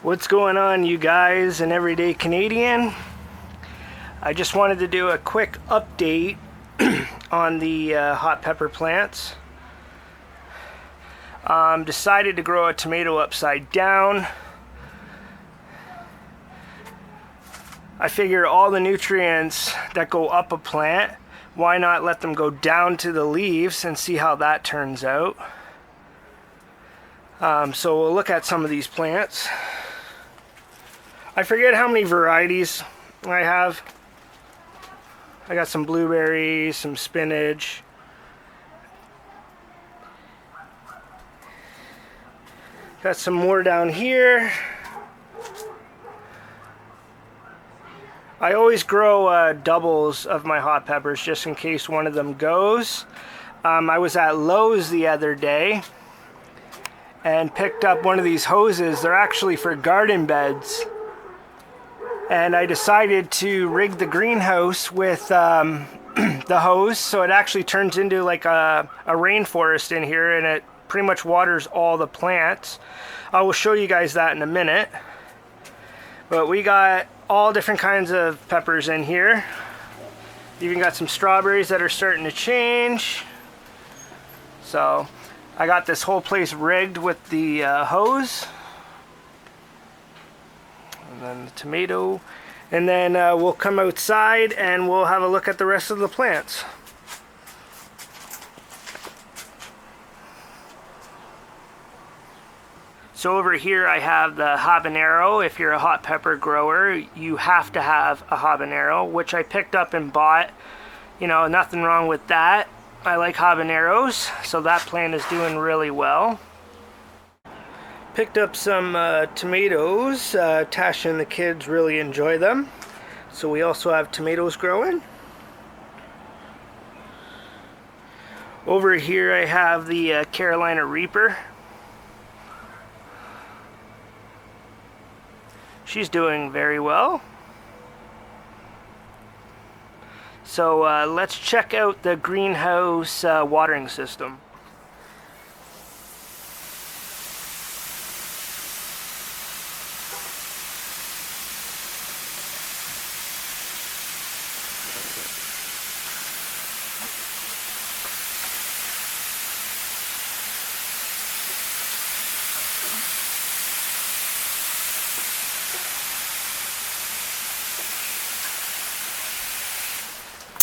What's going on, you guys and everyday Canadian? I just wanted to do a quick update on the hot pepper plants. Decided to grow a tomato upside down. I figure all the nutrients that go up a plant, why not let them go down to the leaves and see how that turns out. So we'll look at some of these plants. I forget how many varieties I have. I got some blueberries, some spinach. Got some more down here. I always grow doubles of my hot peppers just in case one of them goes. I was at Lowe's the other day and picked up one of these hoses. They're actually for garden beds. And I decided to rig the greenhouse with the hose, so it actually turns into like a rainforest in here, and it pretty much waters all the plants. I will show you guys that in a minute. But we got all different kinds of peppers in here. Even got some strawberries that are starting to change. So I got this whole place rigged with the hose. And then the tomato, and then we'll come outside and we'll have a look at the rest of the plants. So over here I have the habanero. If you're a hot pepper grower, you have to have a habanero, which I picked up and bought. You know, nothing wrong with that. I like habaneros, so that plant is doing really well. Picked up some tomatoes. Tasha and the kids really enjoy them. So we also have tomatoes growing. Over here I have the Carolina Reaper. She's doing very well. So let's check out the greenhouse watering system.